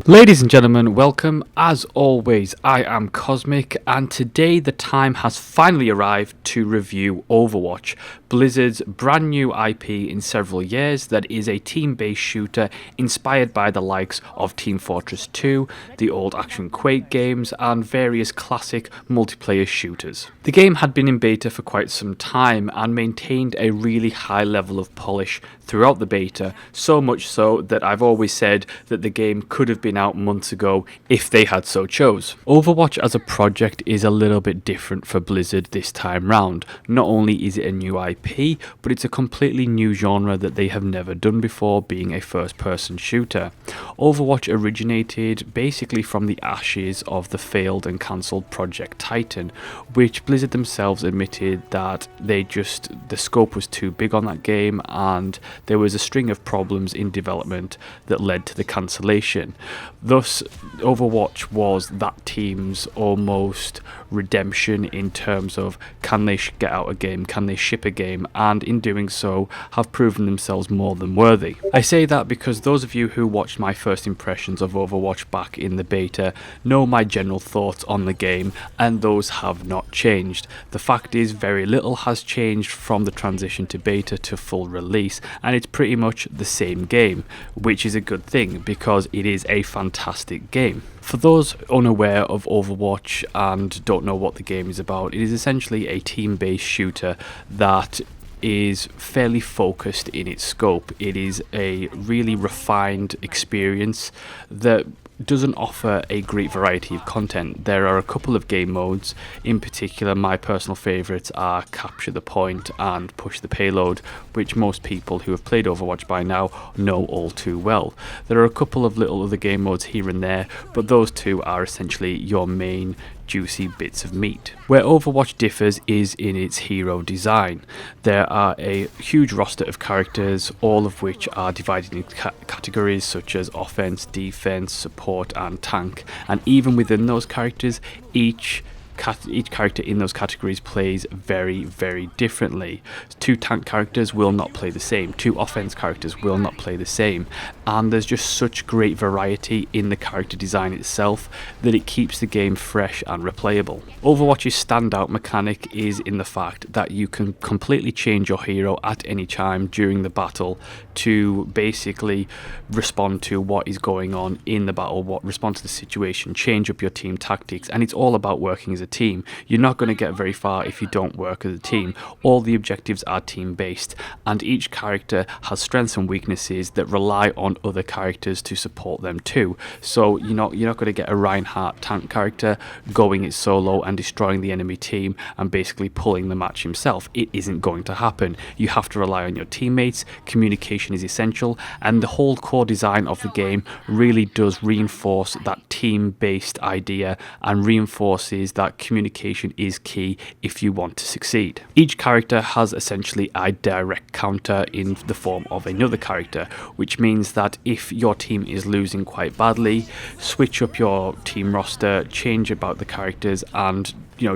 Ladies and gentlemen, welcome. As always, I am Cosmic, and today the time has finally arrived to review Overwatch, Blizzard's brand new IP in several years that is a team-based shooter inspired by the likes of Team Fortress 2, the old Action Quake games, and various classic multiplayer shooters. The game had been in beta for quite some time and maintained a really high level of polish throughout the beta, so much so that I've always said that the game could have been out months ago if they had so chose. Overwatch as a project is a little bit different for Blizzard this time round. Not only is it a new IP, but it's a completely new genre that they have never done before, being a first-person shooter. Overwatch originated basically from the ashes of the failed and cancelled Project Titan, which Blizzard themselves admitted that the scope was too big on that game, and there was a string of problems in development that led to the cancellation. Thus, Overwatch was that team's almost redemption in terms of can they get out a game, can they ship a game, and in doing so have proven themselves more than worthy. I say that because those of you who watched my first impressions of Overwatch back in the beta know my general thoughts on the game, and those have not changed. The fact is, very little has changed from the transition to beta to full release, and it's pretty much the same game, which is a good thing because it is a fantastic game. For those unaware of Overwatch and don't know what the game is about, it is essentially a team-based shooter that is fairly focused in its scope. It is a really refined experience that doesn't offer a great variety of content. There are a couple of game modes. In particular, my personal favourites are Capture the Point and Push the Payload, which most people who have played Overwatch by now know all too well. There are a couple of little other game modes here and there, but those two are essentially your main juicy bits of meat. Where Overwatch differs is in its hero design. There are a huge roster of characters, all of which are divided into categories such as offense, defense, support, and tank. And even within those characters, each character in those categories plays very, very differently. Two tank characters will not play the same. Two offense characters will not play the same. And there's just such great variety in the character design itself that it keeps the game fresh and replayable. Overwatch's standout mechanic is in the fact that you can completely change your hero at any time during the battle to basically respond to what is going on in the battle, respond to the situation, change up your team tactics, and it's all about working as a team. You're not going to get very far if you don't work as a team. All the objectives are team based, and each character has strengths and weaknesses that rely on other characters to support them too. So you're not going to get a Reinhardt tank character going it solo and destroying the enemy team and basically pulling the match himself. It isn't going to happen. You have to rely on your teammates. Communication is essential, and the whole core design of the game really does reinforce that team based idea and reinforces that communication is key if you want to succeed. Each character has essentially a direct counter in the form of another character, which means that if your team is losing quite badly, switch up your team roster, change about the characters, and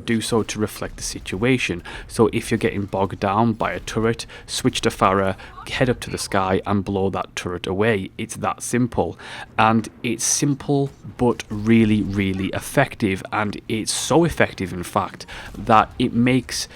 do so to reflect the situation. So if you're getting bogged down by a turret, switch to Pharah, head up to the sky and blow that turret away. It's that simple. And it's simple but really, really effective. And it's so effective, in fact, that it makes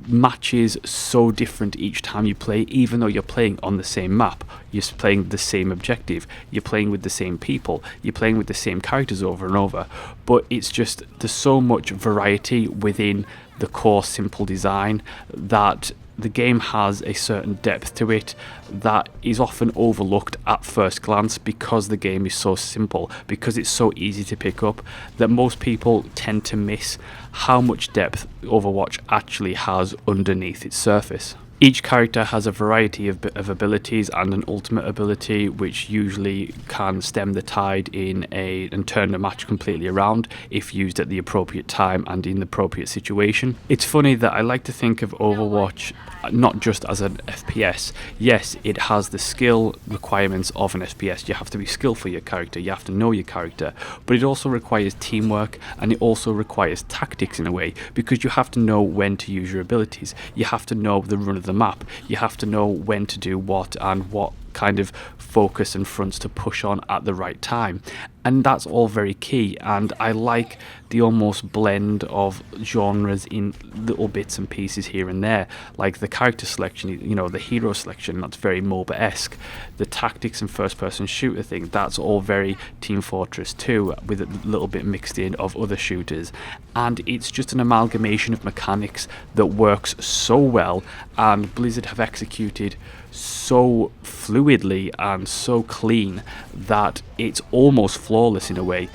matches so different each time you play, even though you're playing on the same map, you're playing the same objective, you're playing with the same people, you're playing with the same characters over and over, but it's just there's so much variety within the core simple design that the game has a certain depth to it that is often overlooked at first glance because the game is so simple, because it's so easy to pick up, that most people tend to miss how much depth Overwatch actually has underneath its surface. Each character has a variety of abilities and an ultimate ability which usually can stem the tide and turn the match completely around if used at the appropriate time and in the appropriate situation. It's funny that I like to think of Overwatch not just as an FPS. Yes, it has the skill requirements of an FPS. You have to be skilled for your character, you have to know your character, but it also requires teamwork and it also requires tactics in a way, because you have to know when to use your abilities, you have to know the run of the map, you have to know when to do what and what kind of focus and fronts to push on at the right time. And that's all very key, and I like the almost blend of genres in little bits and pieces here and there, like the character selection, the hero selection, that's very MOBA-esque. The tactics and first-person shooter thing, that's all very Team Fortress 2, with a little bit mixed in of other shooters. And it's just an amalgamation of mechanics that works so well, and Blizzard have executed so fluidly and so clean that it's almost flawless in a way.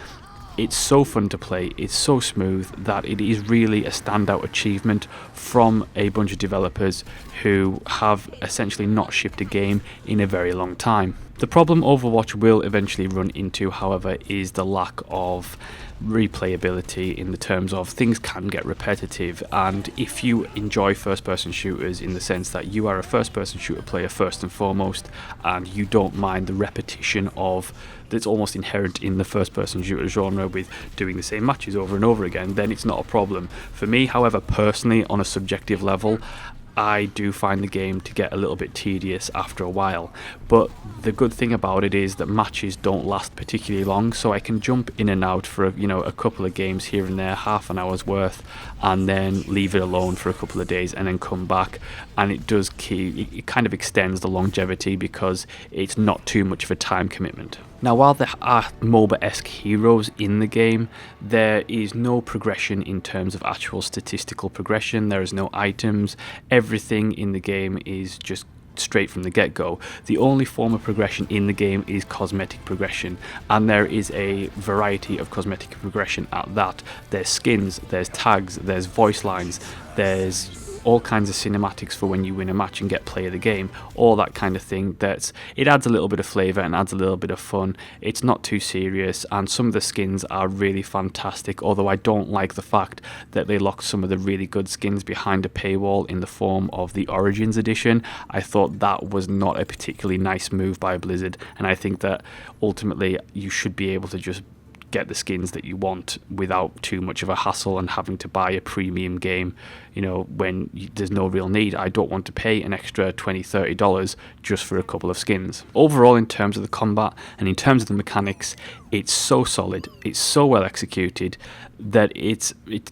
It's so fun to play, it's so smooth that it is really a standout achievement from a bunch of developers who have essentially not shipped a game in a very long time. The problem Overwatch will eventually run into, however, is the lack of replayability, in the terms of things can get repetitive, and if you enjoy first person shooters in the sense that you are a first person shooter player first and foremost, and you don't mind the repetition of that's almost inherent in the first person shooter genre with doing the same matches over and over again, then it's not a problem. For me, however, personally, on a subjective level, I do find the game to get a little bit tedious after a while, but the good thing about it is that matches don't last particularly long, so I can jump in and out for a couple of games here and there, half an hour's worth, and then leave it alone for a couple of days and then come back, and it kind of extends the longevity because it's not too much of a time commitment. Now, while there are MOBA-esque heroes in the game, there is no progression in terms of actual statistical progression. There is no items. Everything in the game is just straight from the get-go. The only form of progression in the game is cosmetic progression, and there is a variety of cosmetic progression at that. There's skins, there's tags, there's voice lines, there's all kinds of cinematics for when you win a match and get play of the game, all that kind of thing. It adds a little bit of flavour and adds a little bit of fun. It's not too serious, and some of the skins are really fantastic, although I don't like the fact that they locked some of the really good skins behind a paywall in the form of the Origins edition. I thought that was not a particularly nice move by Blizzard, and I think that ultimately you should be able to just get the skins that you want without too much of a hassle and having to buy a premium game, when there's no real need. I don't want to pay an extra $20-$30 just for a couple of skins. Overall, in terms of the combat and in terms of the mechanics, it's so solid, it's so well executed that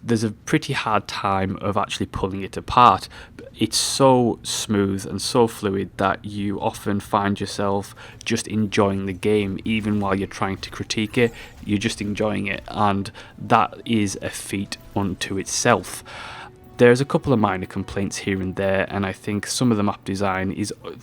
there's a pretty hard time of actually pulling it apart. It's so smooth and so fluid that you often find yourself just enjoying the game, even while you're trying to critique it. You're just enjoying it, and that is a feat unto itself. There's a couple of minor complaints here and there, and I think some of the map design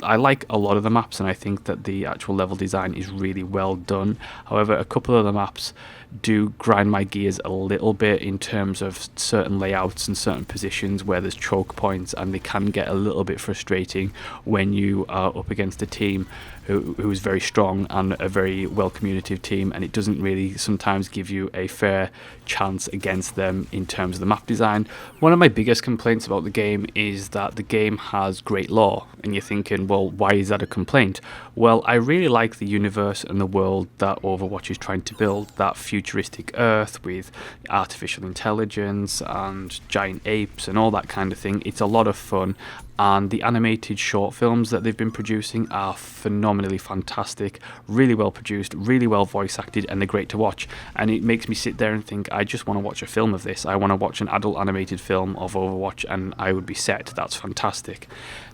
I like a lot of the maps, and I think that the actual level design is really well done. However, a couple of the maps do grind my gears a little bit in terms of certain layouts and certain positions where there's choke points, and they can get a little bit frustrating when you are up against a team who's very strong and a very well communicative team, and it doesn't really sometimes give you a fair chance against them in terms of the map design. One of my biggest complaints about the game is that the game has great lore, and you're thinking, well, why is that a complaint? Well, I really like the universe and the world that Overwatch is trying to build, that futuristic Earth with artificial intelligence and giant apes and all that kind of thing. It's a lot of fun, and the animated short films that they've been producing are phenomenally fantastic, really well produced, really well voice acted, and they're great to watch. And it makes me sit there and think, I just want to watch a film of this. I want to watch an adult animated film of Overwatch and I would be set. That's fantastic.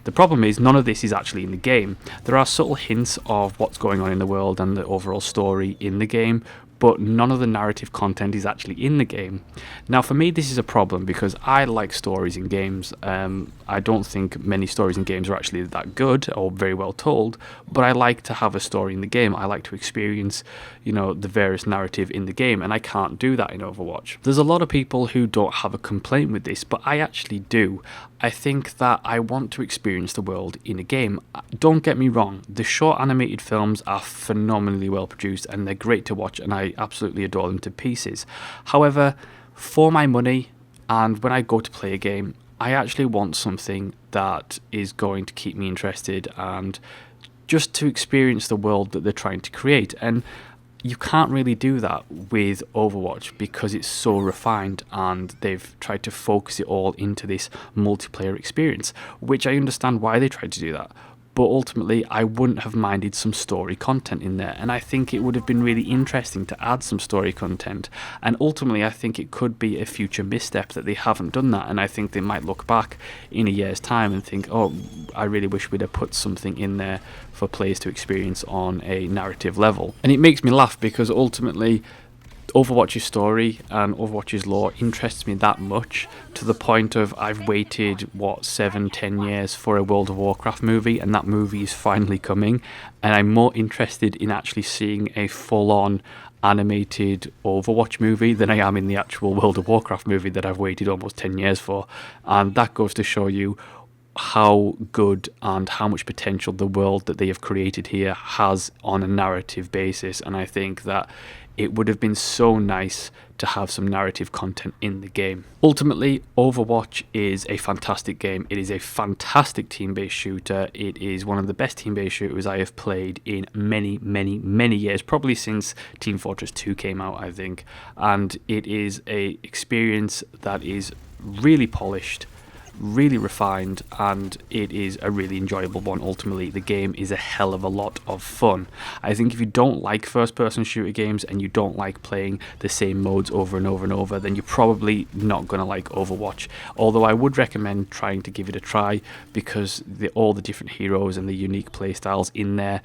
The problem is none of this is actually in the game. There are subtle hints of what's going on in the world and the overall story in the game, but none of the narrative content is actually in the game. Now, for me, this is a problem because I like stories in games. I don't think many stories in games are actually that good or very well told, but I like to have a story in the game. I like to experience, the various narrative in the game, and I can't do that in Overwatch. There's a lot of people who don't have a complaint with this, but I actually do. I think that I want to experience the world in a game. Don't get me wrong, the short animated films are phenomenally well produced and they're great to watch, and I absolutely adore them to pieces. However, for my money and when I go to play a game, I actually want something that is going to keep me interested and just to experience the world that they're trying to create. And you can't really do that with Overwatch because it's so refined and they've tried to focus it all into this multiplayer experience, which I understand why they tried to do that. but ultimately I wouldn't have minded some story content in there, and I think it would have been really interesting to add some story content. And ultimately I think it could be a future misstep that they haven't done that, and I think they might look back in a year's time and think, oh, I really wish we'd have put something in there for players to experience on a narrative level. And it makes me laugh because ultimately Overwatch's story and Overwatch's lore interests me that much, to the point of I've waited 7-10 years for a World of Warcraft movie, and that movie is finally coming, and I'm more interested in actually seeing a full-on animated Overwatch movie than I am in the actual World of Warcraft movie that I've waited almost 10 years for. And that goes to show you how good and how much potential the world that they have created here has on a narrative basis. And I think that it would have been so nice to have some narrative content in the game. Ultimately, Overwatch is a fantastic game. It is a fantastic team-based shooter. It is one of the best team-based shooters I have played in many, many, many years, probably since Team Fortress 2 came out, I think. And it is a experience that is really polished, really refined, and it is a really enjoyable one. Ultimately, the game is a hell of a lot of fun. I think if you don't like first-person shooter games and you don't like playing the same modes over and over and over, then you're probably not going to like Overwatch. Although I would recommend trying to give it a try, because all the different heroes and the unique playstyles in there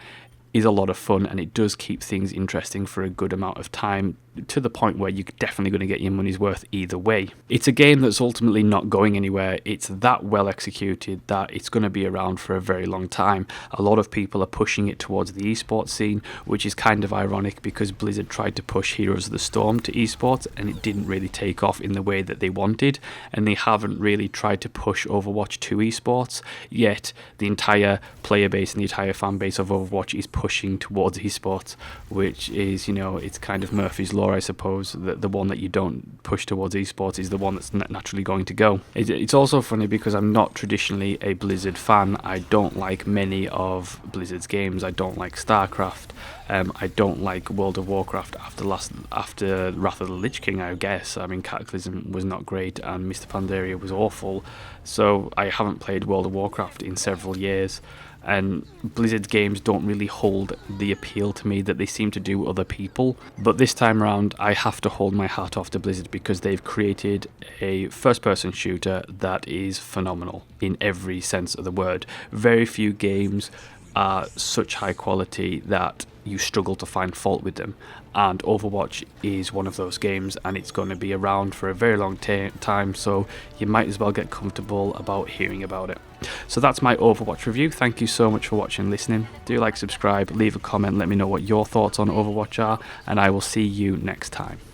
is a lot of fun, and it does keep things interesting for a good amount of time, to the point where you're definitely going to get your money's worth either way. It's a game that's ultimately not going anywhere. It's that well executed that it's going to be around for a very long time. A lot of people are pushing it towards the esports scene, which is kind of ironic because Blizzard tried to push Heroes of the Storm to esports and it didn't really take off in the way that they wanted, and they haven't really tried to push Overwatch to esports, yet the entire player base and the entire fan base of Overwatch is pushing towards esports, which is, it's kind of Murphy's Law, I suppose. The one that you don't push towards esports is the one that's naturally going to go. It's also funny because I'm not traditionally a Blizzard fan. I don't like many of Blizzard's games. I don't like StarCraft. I don't like World of Warcraft after Wrath of the Lich King, I guess. I mean, Cataclysm was not great and Mr. Pandaria was awful. So I haven't played World of Warcraft in several years. And Blizzard games don't really hold the appeal to me that they seem to do other people. But this time around, I have to hold my hat off to Blizzard because they've created a first-person shooter that is phenomenal in every sense of the word. Very few games are such high quality that you struggle to find fault with them, and Overwatch is one of those games, and it's going to be around for a very long time, so you might as well get comfortable about hearing about it. So that's my Overwatch review. Thank you so much for watching and listening. Do like, subscribe, leave a comment, let me know what your thoughts on Overwatch are, and I will see you next time.